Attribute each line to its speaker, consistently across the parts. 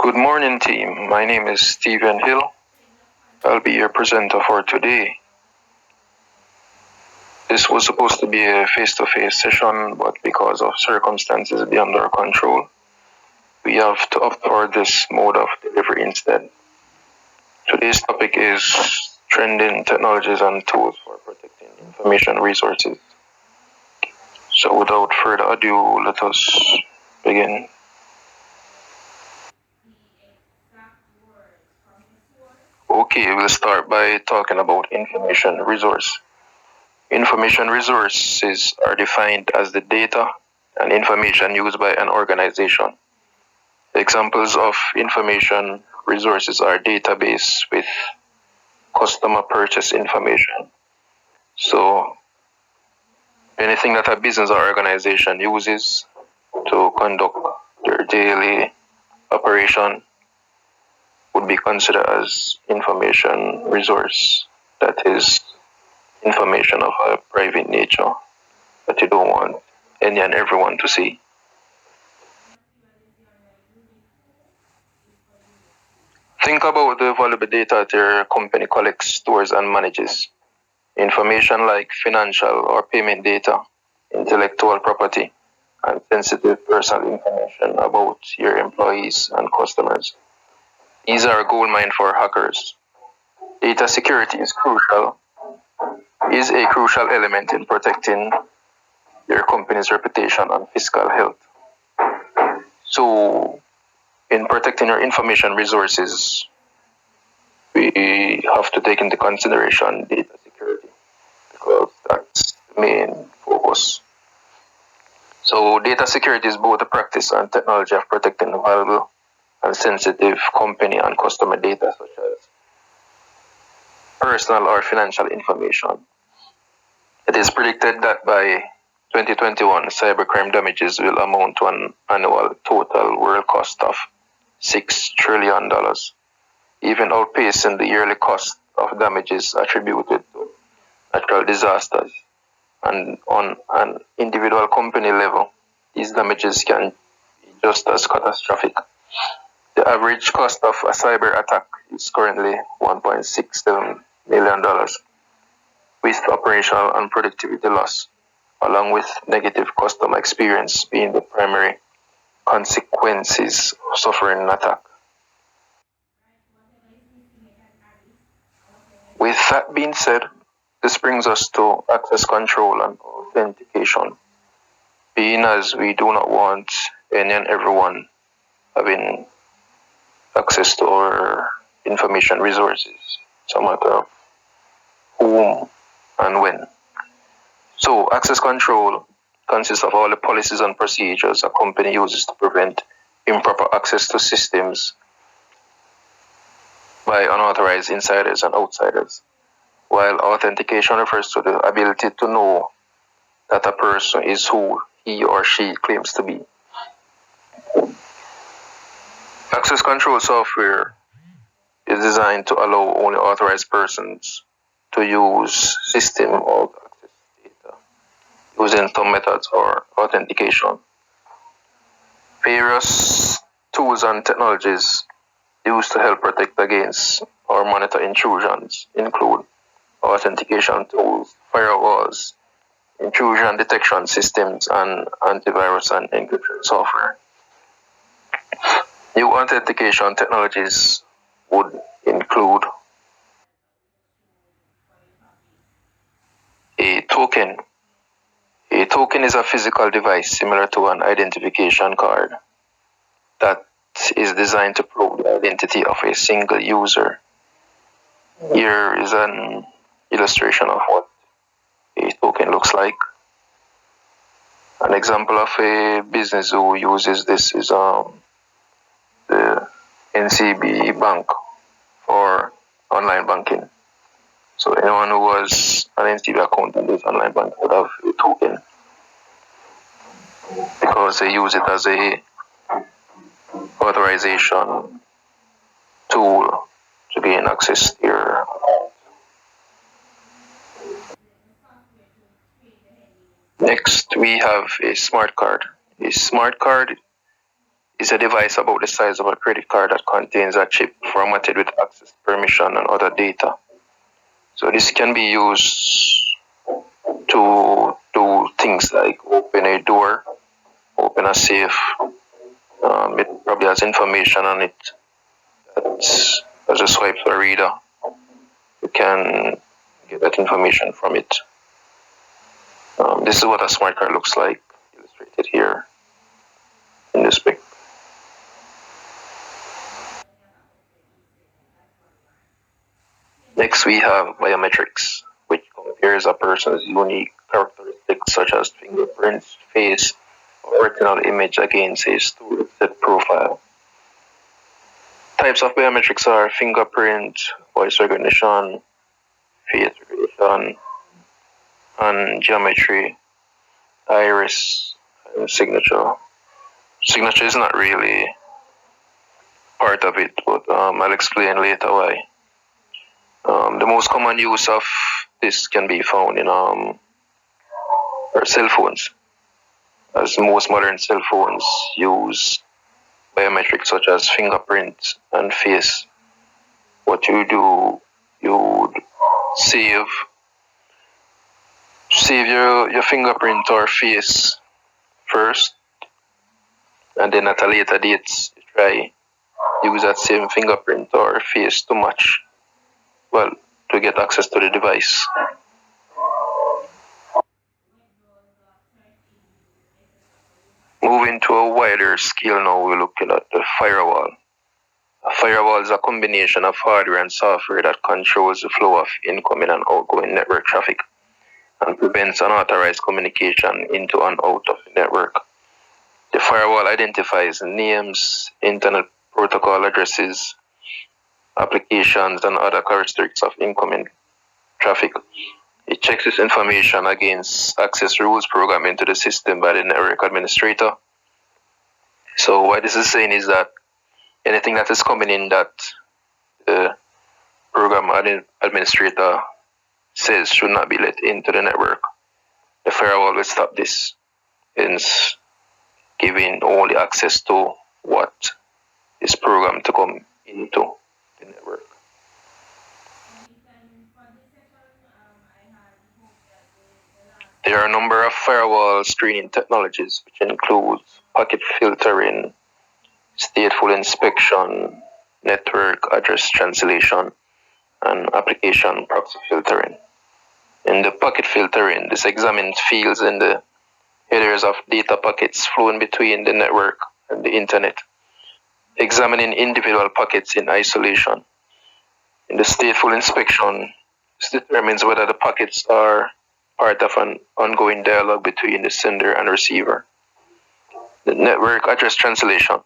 Speaker 1: Good morning, team. My name is Stephen Hill. I'll be your presenter for today. This was supposed to be a face-to-face session, but because of circumstances beyond our control, we have to opt for this mode of delivery instead. Today's topic is trending technologies and tools for protecting information resources. So without further ado, let us begin. Okay, we'll start by talking about information resource. Information resources are defined as the data and information used by an organization. Examples of information resources are database with customer purchase information. So anything that a business or organization uses to conduct their daily operation would be considered as information resource. That is information of a private nature that you don't want any and everyone to see. Think about the valuable data that your company collects, stores, and manages. Information like financial or payment data, intellectual property, and sensitive personal information about your employees and customers. These are a goldmine for hackers. Data security is a crucial element in protecting your company's reputation and fiscal health. So, in protecting your information resources, we have to take into consideration data security because that's the main focus. So, data security is both the practice and technology of protecting valuable and sensitive company and customer data, such as personal or financial information. It is predicted that by 2021, cybercrime damages will amount to an annual total world cost of $6 trillion, even outpacing the yearly cost of damages attributed to natural disasters. And on an individual company level, these damages can be just as catastrophic. The average cost of a cyber attack is currently $1.67 million, with operational and productivity loss, along with negative customer experience being the primary consequences of suffering an attack. With that being said, this brings us to access control and authentication, being as we do not want any and everyone having access to our information resources, no matter whom and when. So, access control consists of all the policies and procedures a company uses to prevent improper access to systems by unauthorized insiders and outsiders, while authentication refers to the ability to know that a person is who he or she claims to be. Access control software is designed to allow only authorized persons to use system or access data using some methods or authentication. Various tools and technologies used to help protect against or monitor intrusions include authentication tools, firewalls, intrusion detection systems, and antivirus and encryption software. New authentication technologies would include a token. A token is a physical device similar to an identification card that is designed to prove the identity of a single user. Here is an illustration of what a token looks like. An example of a business who uses this is the NCB Bank for online banking. So anyone who has an NCB account in this online bank would have a token because they use it as a authorization tool to gain access to your account. Next, we have a smart card. A smart card is a device about the size of a credit card that contains a chip formatted with access permission and other data. So this can be used to do things like open a door, open a safe. It probably has information on it that as a swipe to a reader, you can get that information from it. This is what a smart card looks like, illustrated here in this pic. Next, we have biometrics, which compares a person's unique characteristics such as fingerprints, face, or retinal image against a stored profile. Types of biometrics are fingerprint, voice recognition, face recognition, and geometry, iris, and signature. Signature is not really part of it, but I'll explain later why. The most common use of this can be found in our cell phones, as most modern cell phones use biometrics such as fingerprint and face. What you do, you would save your fingerprint or face first, and then at a later date you try use that same fingerprint or face to match, well, to get access to the device. Moving to a wider scale now, we're looking at the firewall. A firewall is a combination of hardware and software that controls the flow of incoming and outgoing network traffic and prevents unauthorized communication into and out of the network. The firewall identifies names, internet protocol addresses, applications, and other characteristics of incoming traffic. It checks this information against access rules programmed into the system by the network administrator. So what this is saying is that anything that is coming in that the program administrator says should not be let into the network, the firewall will stop this, hence giving only access to what is programmed to come into the network. There are a number of firewall screening technologies, which include packet filtering, stateful inspection, network address translation, and application proxy filtering. In the packet filtering, this examines fields in the headers of data packets flowing between the network and the internet, examining individual packets in isolation. In the stateful inspection, this determines whether the packets are part of an ongoing dialogue between the sender and receiver. The network address translation.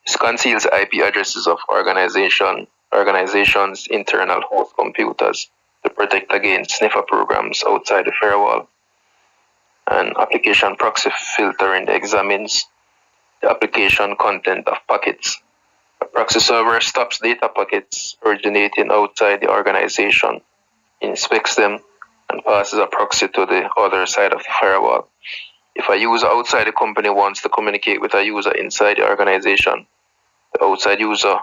Speaker 1: This conceals IP addresses of organizations' internal host computers to protect against sniffer programs outside the firewall. And application proxy filtering examines the application content of packets. A proxy server stops data packets originating outside the organization, inspects them, and passes a proxy to the other side of the firewall. If a user outside the company wants to communicate with a user inside the organization, the outside user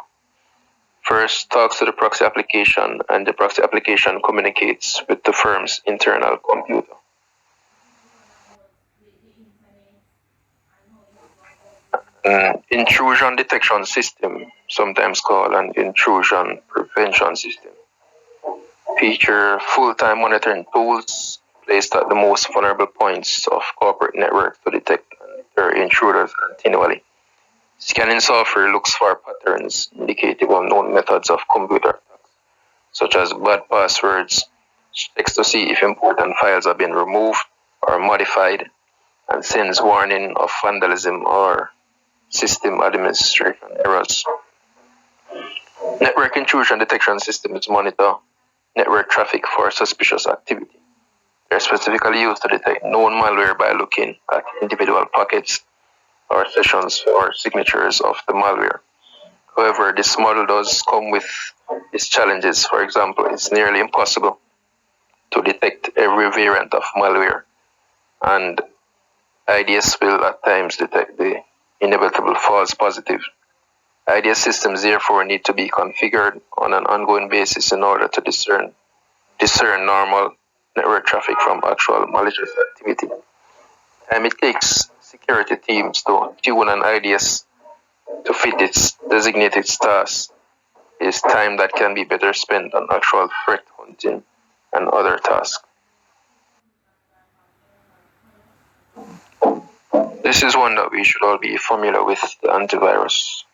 Speaker 1: first talks to the proxy application, and the proxy application communicates with the firm's internal computer. Intrusion detection system, sometimes called an intrusion prevention system, feature full-time monitoring tools placed at the most vulnerable points of corporate networks to detect and deter intruders continually. Scanning software looks for patterns indicative of known methods of computer attacks, such as bad passwords, checks to see if important files have been removed or modified, and sends warning of vandalism or system administration errors. Network intrusion detection systems monitor network traffic for suspicious activity. They are specifically used to detect known malware by looking at individual packets or sessions or signatures of the malware. However, this model does come with its challenges. For example, it's nearly impossible to detect every variant of malware, and IDS will at times detect the inevitable false positive. IDS systems therefore need to be configured on an ongoing basis in order to discern normal network traffic from actual malicious activity. Time it takes security teams to tune an IDS to fit its designated task is time that can be better spent on actual threat hunting and other tasks. This is one that we should all be familiar with, the antivirus.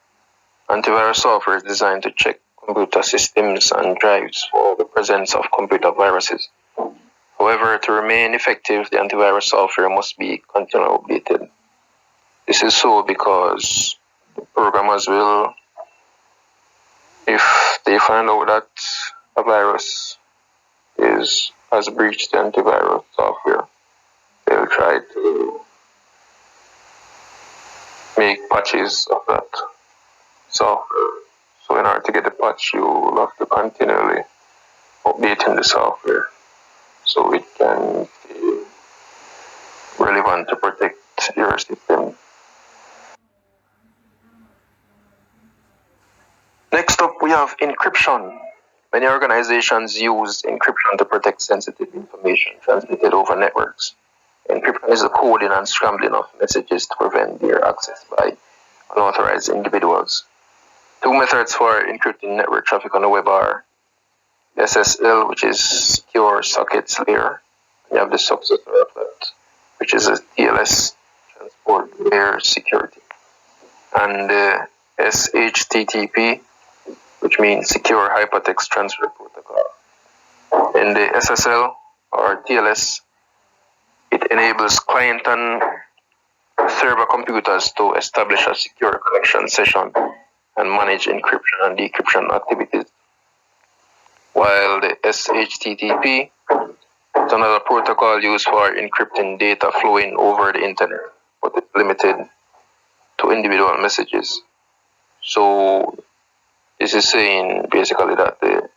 Speaker 1: Antivirus software is designed to check computer systems and drives for the presence of computer viruses. However, to remain effective, the antivirus software must be continually updated. This is so because the programmers will, if they find out that a virus has breached the antivirus software, they'll try to make patches of that software. So in order to get the patch, you'll have to continually updating the software so it can be relevant to protect your system. Next up, we have encryption. Many organizations use encryption to protect sensitive information transmitted over networks. Encryption is the coding and scrambling of messages to prevent their access by unauthorized individuals. Two methods for encrypting network traffic on the web are SSL, which is Secure Sockets Layer. You have the successor of that, which is a TLS, Transport Layer Security. And SHTTP, which means Secure Hypertext Transfer Protocol. In the SSL or TLS, it enables client and server computers to establish a secure connection session and manage encryption and decryption activities. While the SHTTP is another protocol used for encrypting data flowing over the internet, but it's limited to individual messages. So this is saying basically that the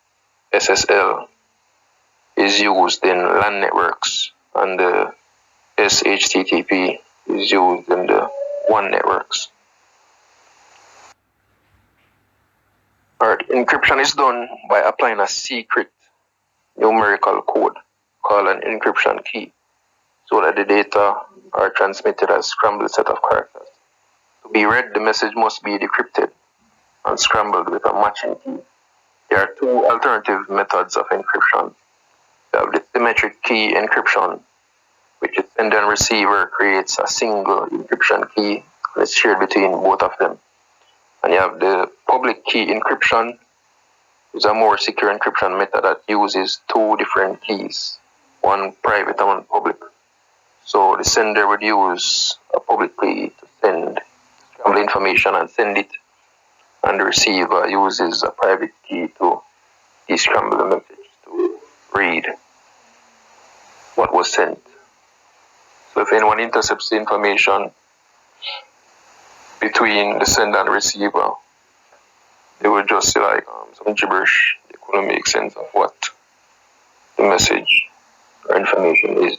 Speaker 1: SSL is used in LAN networks and the SHTTP is used in the WAN networks. Alright, encryption is done by applying a secret numerical code called an encryption key so that the data are transmitted as scrambled set of characters. To be read, the message must be decrypted and scrambled with a matching key. There are two alternative methods of encryption. You have the symmetric key encryption, which is sender and receiver creates a single encryption key and it's shared between both of them. And you have the public key encryption, which is a more secure encryption method that uses two different keys, one private and one public. So the sender would use a public key to send scrambled information and send it, and the receiver uses a private key to descramble the message to read what was sent. So if anyone intercepts the information between the sender and receiver, they would just say like some gibberish. They couldn't make sense of what the message or information is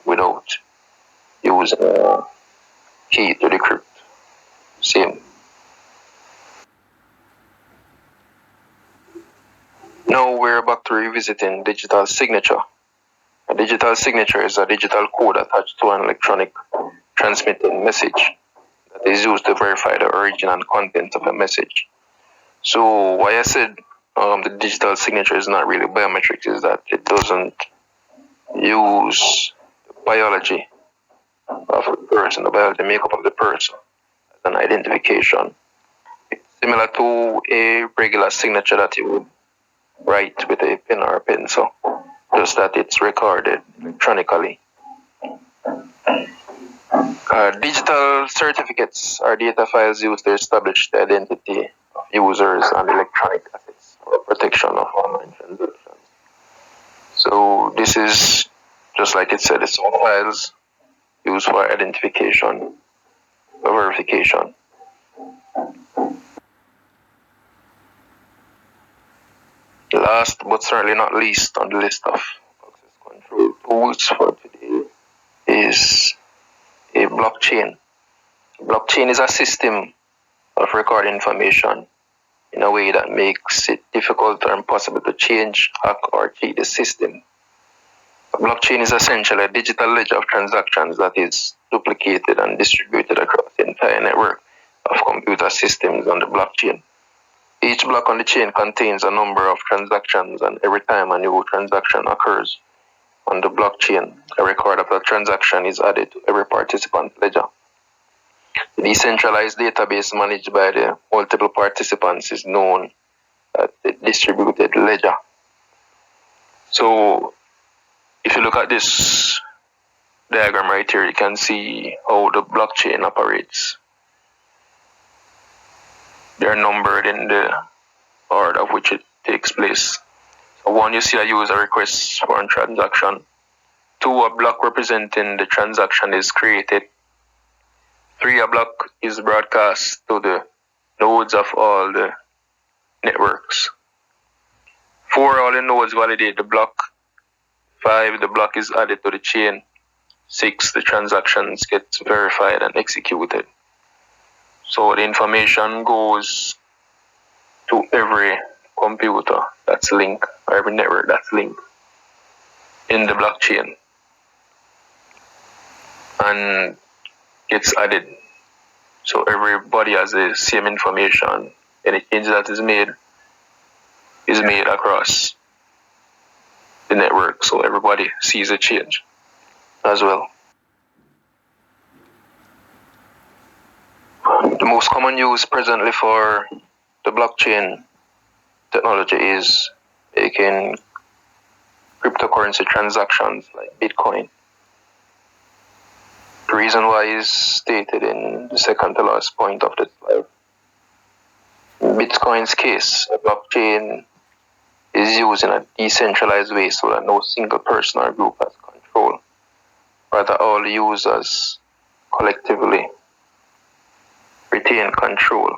Speaker 1: without using a key to decrypt. Same. Now we're back to revisiting digital signature. A digital signature is a digital code attached to an electronic transmitted message that is used to verify the origin and content of a message. So why I said the digital signature is not really biometrics is that it doesn't use the biology of the person, the makeup of the person as an identification. It's similar to a regular signature that you would write with a pen or a pencil, just that it's recorded electronically. Digital certificates are data files used to establish the identity of users and electronic assets for protection of online transactions. So this is, just like it said, it's all files used for identification or verification. Last but certainly not least on the list of access control tools for today is a blockchain. Blockchain is a system of recording information in a way that makes it difficult or impossible to change, hack, or cheat the system. A blockchain is essentially a digital ledger of transactions that is duplicated and distributed across the entire network of computer systems on the blockchain. Each block on the chain contains a number of transactions, and every time a new transaction occurs on the blockchain, a record of that transaction is added to every participant ledger. The decentralized database managed by the multiple participants is known as the distributed ledger. So, if you look at this diagram right here, you can see how the blockchain operates. They're numbered in the order of which it takes place. So 1, you see a user request for a transaction. 2, a block representing the transaction is created. 3, a block is broadcast to the nodes of all the networks. 4, all the nodes validate the block. 5, the block is added to the chain. 6, the transactions get verified and executed. So the information goes to every computer that's linked, or every network that's linked in the blockchain, and gets added. So everybody has the same information. Any change that is made across the network, so everybody sees a change as well. The most common use presently for the blockchain technology is making cryptocurrency transactions like Bitcoin. The reason why is stated in the second to last point of the slide. In Bitcoin's case, a blockchain is used in a decentralized way so that no single person or group has control. Rather, all users collectively retain control.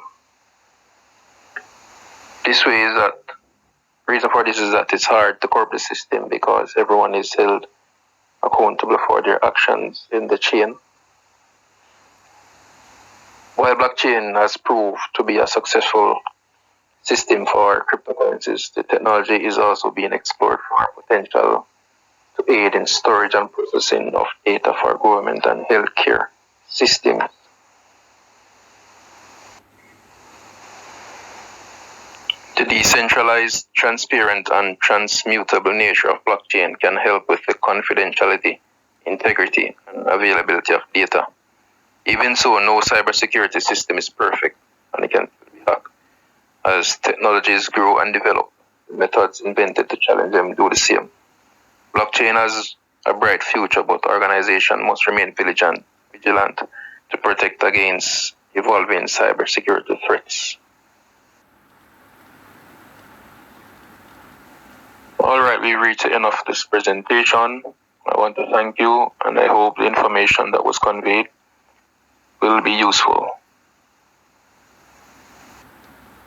Speaker 1: Reason for this is that it's hard to corrupt the system because everyone is held accountable for their actions in the chain. While blockchain has proved to be a successful system for cryptocurrencies, the technology is also being explored for potential to aid in storage and processing of data for government and healthcare systems. The decentralized, transparent, and transmutable nature of blockchain can help with the confidentiality, integrity, and availability of data. Even so, no cybersecurity system is perfect, and it can be hacked. As technologies grow and develop, methods invented to challenge them do the same. Blockchain has a bright future, but organizations must remain vigilant to protect against evolving cybersecurity threats. Alright, we reached the end of this presentation. I want to thank you, and I hope the information that was conveyed will be useful.